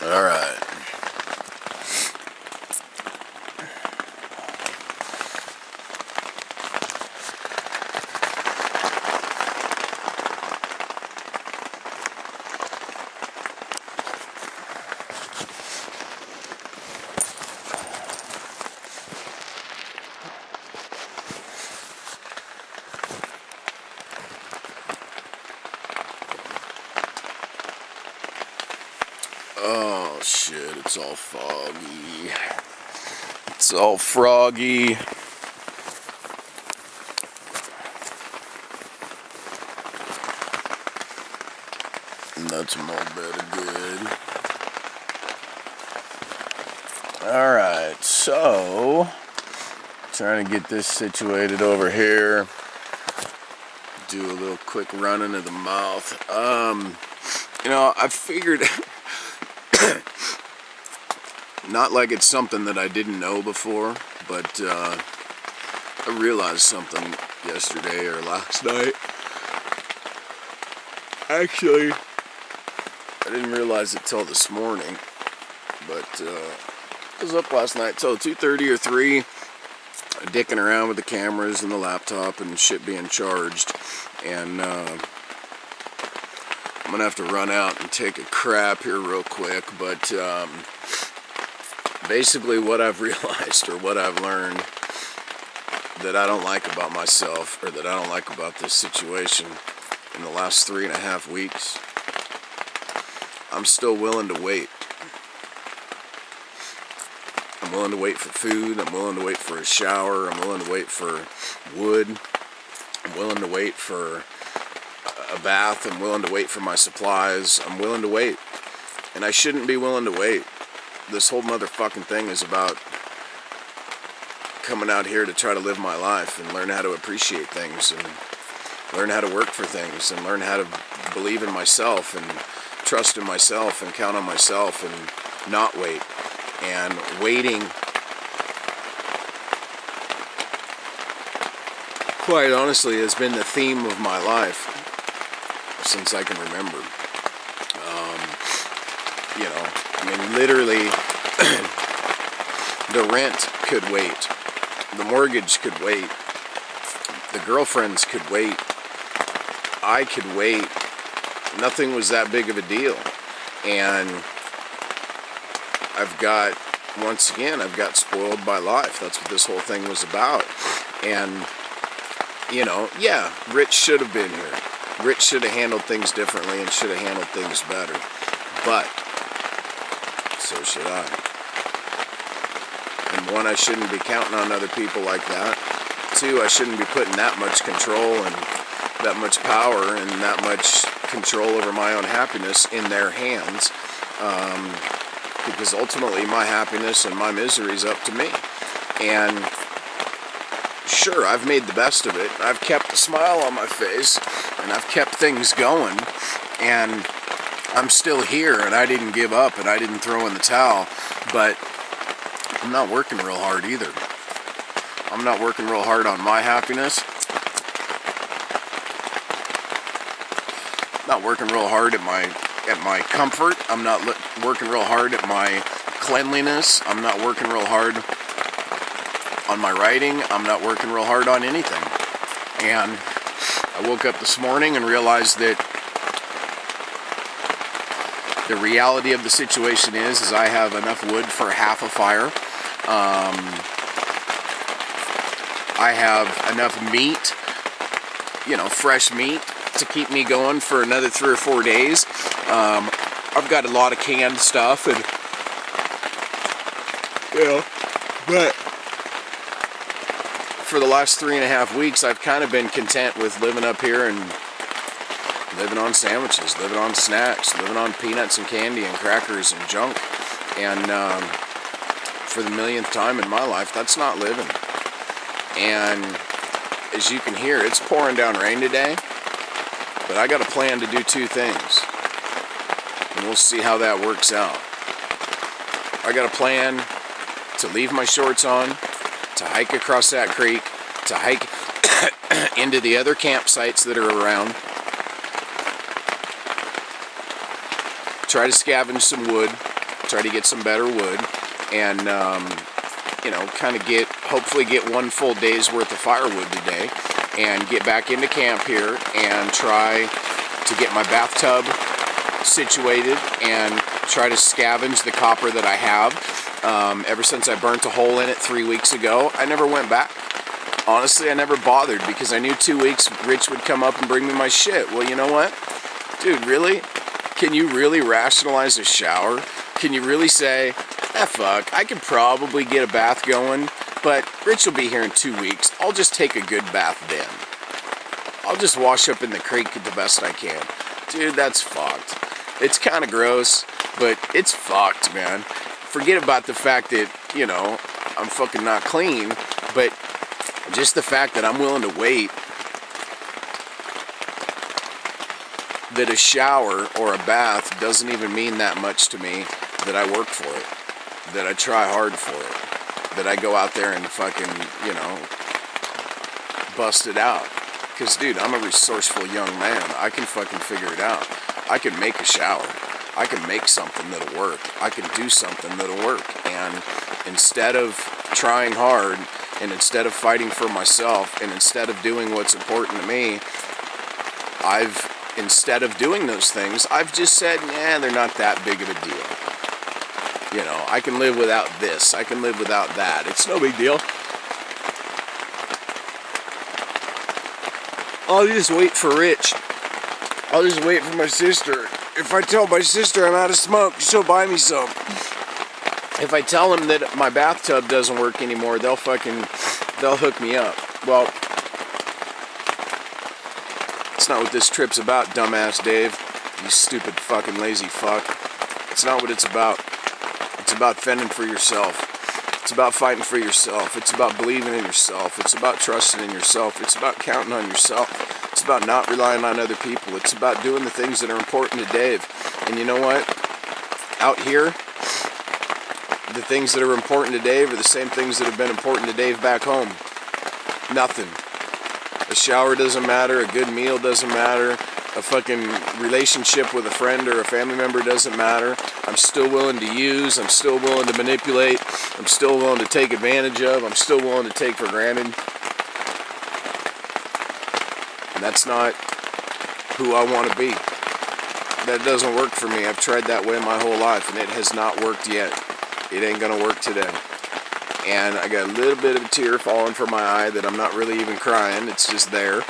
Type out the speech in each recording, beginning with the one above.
All right. Oh shit, it's all foggy. It's all froggy. And that's a little bit of good. Alright, so trying to get this situated over here. Do a little quick running of the mouth. You know, I figured not like it's something that I didn't know before, but I realized something yesterday or last night. Actually, I didn't realize it till this morning, but I was up last night till 2:30 or 3, dicking around with the cameras and the laptop and shit being charged, and I'm gonna have to run out and take a crap here real quick, but basically what I've realized, or what I've learned, that I don't like about myself, or that I don't like about this situation in the last 3.5 weeks, I'm still willing to wait. I'm willing to wait for food, I'm willing to wait for a shower, I'm willing to wait for wood, I'm willing to wait for a bath, I'm willing to wait for my supplies, I'm willing to wait. And I shouldn't be willing to wait. This whole motherfucking thing is about coming out here to try to live my life and learn how to appreciate things and learn how to work for things and learn how to believe in myself and trust in myself and count on myself and not wait. And waiting, quite honestly, has been the theme of my life since I can remember. You know, I mean, literally, the rent could wait, the mortgage could wait, the girlfriends could wait, I could wait. Nothing was that big of a deal. And once again, I've got spoiled by life. That's what this whole thing was about. And, you know, yeah, Rich should have been here. Rich should have handled things differently and should have handled things better. But so should I. And one, I shouldn't be counting on other people like that. Two, I shouldn't be putting that much control and that much power and that much control over my own happiness in their hands. Because ultimately my happiness and my misery is up to me. And sure, I've made the best of it. I've kept a smile on my face and I've kept things going. And I'm still here, and I didn't give up, and I didn't throw in the towel, but I'm not working real hard either. I'm not working real hard on my happiness. I'm not working real hard at my comfort. I'm not working real hard at my cleanliness. I'm not working real hard on my writing. I'm not working real hard on anything. And I woke up this morning and realized that the reality of the situation is I have enough wood for half a fire. I have enough meat, you know, fresh meat, to keep me going for another 3 or 4 days. I've got a lot of canned stuff, and, you know, but for the last 3.5 weeks, I've kind of been content with living up here and living on sandwiches, living on snacks, living on peanuts and candy and crackers and junk. And for the millionth time in my life, that's not living. And as you can hear, it's pouring down rain today, but I got a plan to do 2 things, and we'll see how that works out. I got a plan to leave my shorts on, to hike across that creek, to hike into the other campsites that are around, try to scavenge some wood, try to get some better wood, and you know, kind of hopefully get one full day's worth of firewood today, and get back into camp here and try to get my bathtub situated and try to scavenge the copper that I have. Ever since I burnt a hole in it 3 weeks ago, I never went back. Honestly, I never bothered because I knew 2 weeks Rich would come up and bring me my shit. Well, you know what? Dude, really? Can you really rationalize a shower? Can you really say, fuck, I could probably get a bath going, but Rich will be here in 2 weeks. I'll just take a good bath then. I'll just wash up in the creek the best I can. Dude, that's fucked. It's kind of gross, but it's fucked, man. Forget about the fact that, you know, I'm fucking not clean, but just the fact that I'm willing to wait, that a shower or a bath doesn't even mean that much to me, that I work for it, that I try hard for it, that I go out there and fucking, you know, bust it out. Because, dude, I'm a resourceful young man. I can fucking figure it out. I can make a shower. I can make something that'll work. I can do something that'll work. And instead of trying hard, and instead of fighting for myself, and instead of doing what's important to me, instead of doing those things, I've just said, they're not that big of a deal. You know, I can live without this. I can live without that. It's no big deal. I'll just wait for Rich. I'll just wait for my sister. If I tell my sister I'm out of smoke, she'll buy me some. If I tell them that my bathtub doesn't work anymore, they'll hook me up. Well, it's not what this trip's about, dumbass Dave. You stupid fucking lazy fuck. It's not what it's about. It's about fending for yourself. It's about fighting for yourself. It's about believing in yourself. It's about trusting in yourself. It's about counting on yourself. It's about not relying on other people. It's about doing the things that are important to Dave. And you know what? Out here, the things that are important to Dave are the same things that have been important to Dave back home. Nothing. A shower doesn't matter. A good meal doesn't matter. A fucking relationship with a friend or a family member doesn't matter. I'm still willing to use. I'm still willing to manipulate. I'm still willing to take advantage of. I'm still willing to take for granted. And that's not who I want to be. That doesn't work for me. I've tried that way my whole life, and it has not worked yet. It ain't gonna work today. And I got a little bit of a tear falling from my eye that I'm not really even crying. It's just there.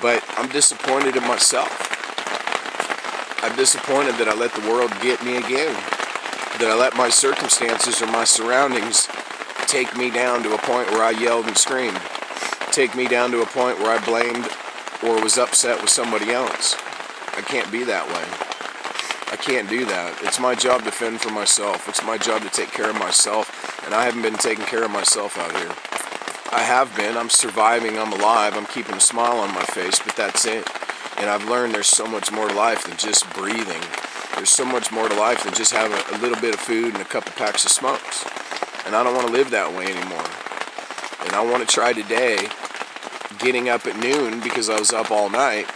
But I'm disappointed in myself. I'm disappointed that I let the world get me again. That I let my circumstances or my surroundings take me down to a point where I yelled and screamed. Take me down to a point where I blamed or was upset with somebody else. I can't be that way. I can't do that. It's my job to fend for myself. It's my job to take care of myself, and I haven't been taking care of myself out here. I have been. I'm surviving. I'm alive. I'm keeping a smile on my face, but that's it. And I've learned there's so much more to life than just breathing. There's so much more to life than just having a little bit of food and a couple packs of smokes. And I don't want to live that way anymore. And I want to try today getting up at noon because I was up all night.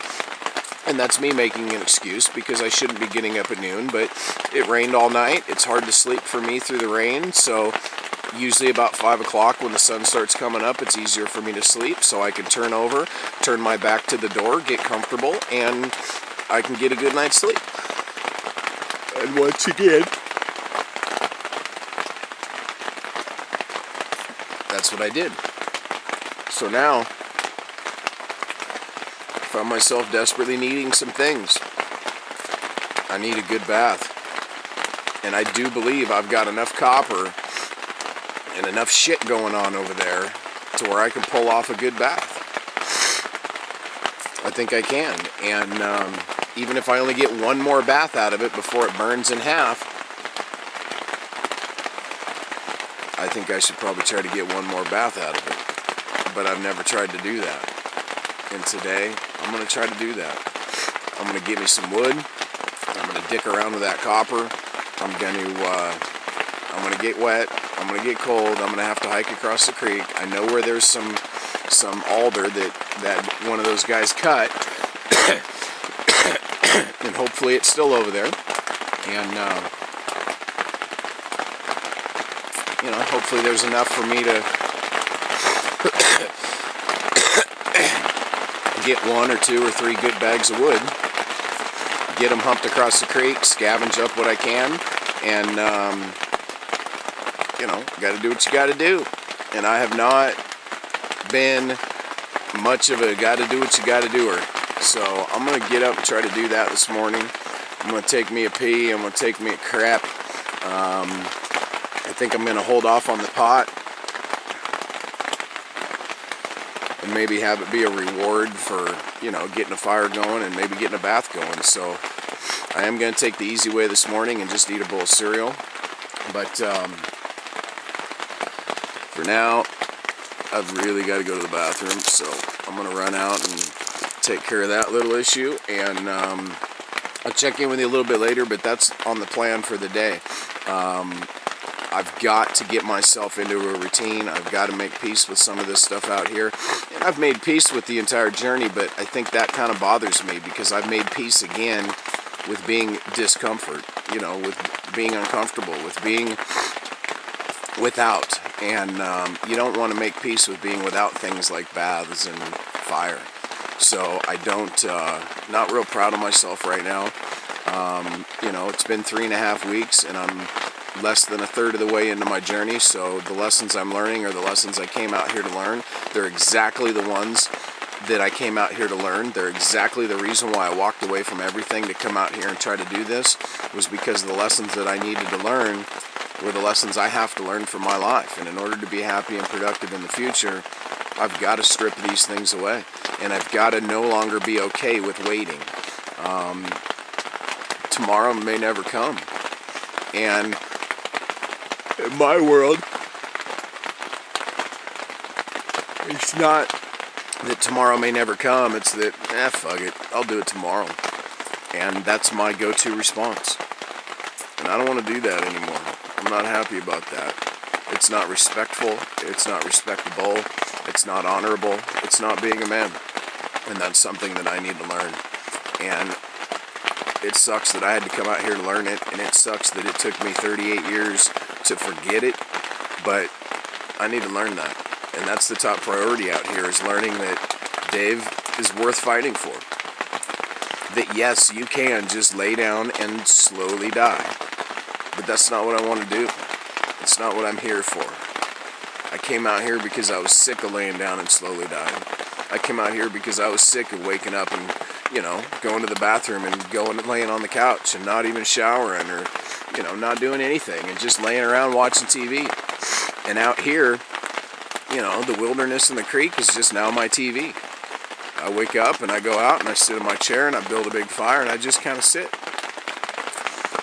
And that's me making an excuse because I shouldn't be getting up at noon, but it rained all night. It's hard to sleep for me through the rain, so usually about 5 o'clock when the sun starts coming up, it's easier for me to sleep, so I can turn over, turn my back to the door, get comfortable, and I can get a good night's sleep. And once again, that's what I did. So now, I found myself desperately needing some things. I need a good bath. And I do believe I've got enough copper and enough shit going on over there to where I can pull off a good bath. I think I can. And even if I only get one more bath out of it before it burns in half, I think I should probably try to get one more bath out of it. But I've never tried to do that. And today, I'm going to try to do that. I'm going to get me some wood. I'm going to dick around with that copper. I'm going to get wet. I'm going to get cold. I'm going to have to hike across the creek. I know where there's some alder that one of those guys cut. And hopefully it's still over there. And you know, hopefully there's enough for me to get 1 or 2 or 3 good bags of wood, get them humped across the creek, scavenge up what I can, and you know, got to do what you got to do. And I have not been much of a got to do what you got to doer. So I'm going to get up and try to do that this morning. I'm going to take me a pee. I'm going to take me a crap. I think I'm going to hold off on the pot and maybe have it be a reward for, you know, getting a fire going and maybe getting a bath going. So I am going to take the easy way this morning and just eat a bowl of cereal. But for now, I've really got to go to the bathroom, so I'm going to run out and take care of that little issue, and I'll check in with you a little bit later, but that's on the plan for the day. I've got to get myself into a routine. I've got to make peace with some of this stuff out here. And I've made peace with the entire journey, but I think that kind of bothers me because I've made peace again with being discomfort, you know, with being uncomfortable, with being without. And you don't want to make peace with being without things like baths and fire. So I don't, not real proud of myself right now. You know, it's been 3.5 weeks and I'm less than a third of the way into my journey. So the lessons I'm learning are the lessons I came out here to learn. They're exactly the ones that I came out here to learn. They're exactly the reason why I walked away from everything to come out here and try to do this, was because the lessons that I needed to learn were the lessons I have to learn for my life. And in order to be happy and productive in the future, I've got to strip these things away. And I've got to no longer be okay with waiting. Tomorrow may never come. And in my world, it's not that tomorrow may never come, it's that, fuck it, I'll do it tomorrow. And that's my go-to response. And I don't want to do that anymore. I'm not happy about that. It's not respectful, it's not respectable, it's not honorable, it's not being a man. And that's something that I need to learn. And it sucks that I had to come out here to learn it, and it sucks that it took me 38 years to forget it, but I need to learn that. And that's the top priority out here, is learning that Dave is worth fighting for. That yes, you can just lay down and slowly die. But that's not what I want to do. It's not what I'm here for. I came out here because I was sick of laying down and slowly dying. I came out here because I was sick of waking up and, you know, going to the bathroom and going and laying on the couch and not even showering or, you know, not doing anything and just laying around watching TV. And out here, you know, the wilderness and the creek is just now my TV. I wake up and I go out and I sit in my chair and I build a big fire and I just kind of sit.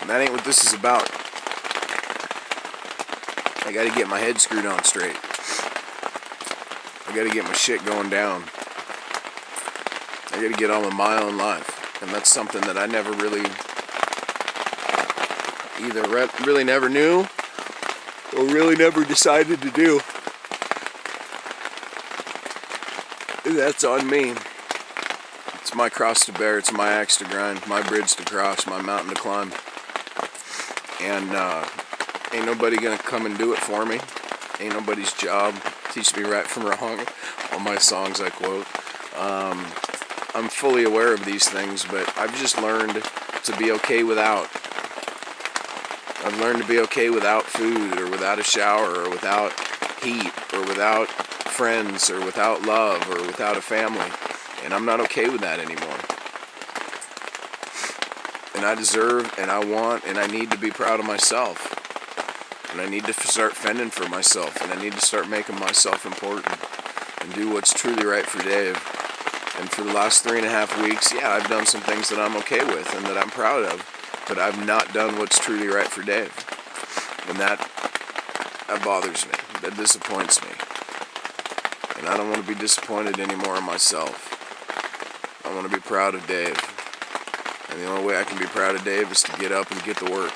And that ain't what this is about. I got to get my head screwed on straight. I got to get my shit going down. I got to get on with my own life. And that's something that I never really either really never knew or really never decided to do. That's on me. It's my cross to bear. It's my axe to grind. My bridge to cross. My mountain to climb. And ain't nobody gonna come and do it for me. Ain't nobody's job. Teach me right from wrong. All my songs I quote. I'm fully aware of these things, but I've just learned to be okay without. I've learned to be okay without food, or without a shower, or without heat, or without friends, or without love, or without a family. And I'm not okay with that anymore. And I deserve, and I want, and I need to be proud of myself. And I need to start fending for myself, and I need to start making myself important, and do what's truly right for Dave. And for the last 3.5 weeks, yeah, I've done some things that I'm okay with, and that I'm proud of, but I've not done what's truly right for Dave. And that bothers me. That disappoints me. And I don't want to be disappointed anymore in myself. I want to be proud of Dave. And the only way I can be proud of Dave is to get up and get to work.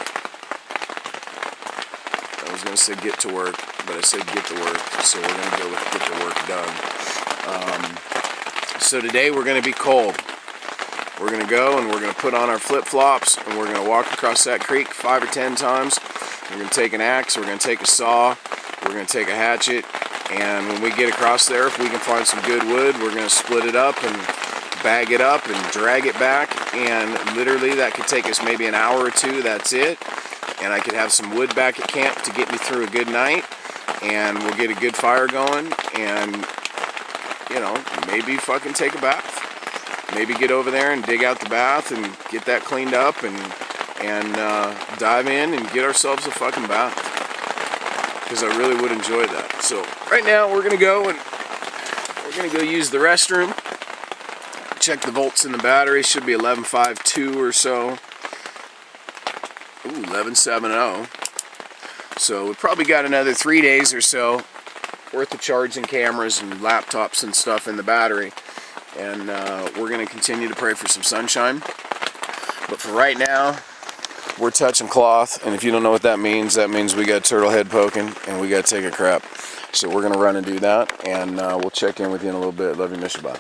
I was going to say get to work, but I said get to work, so we're going to go with get to work done. So today we're going to be cold. We're going to go and we're going to put on our flip-flops and we're going to walk across that creek 5 or 10 times. We're going to take an axe, we're going to take a saw, We're going to take a hatchet, and when we get across there, if we can find some good wood, we're going to split it up and bag it up and drag it back, and literally that could take us maybe an hour or two. That's it. And I could have some wood back at camp to get me through a good night, and we'll get a good fire going, and you know, maybe fucking take a bath. Maybe get over there and dig out the bath and get that cleaned up, and dive in and get ourselves a fucking bath, because I really would enjoy that. So right now we're gonna go use the restroom, check the volts in the battery. Should be 11.52 or so. Ooh, 11.70. So we've probably got another 3 days or so worth of charging cameras and laptops and stuff in the battery, and we're going to continue to pray for some sunshine. But for right now, we're touching cloth, and if you don't know what that means we got turtle head poking and we got to take a crap. So we're going to run and do that, and we'll check in with you in a little bit. Love you, miss you, bye.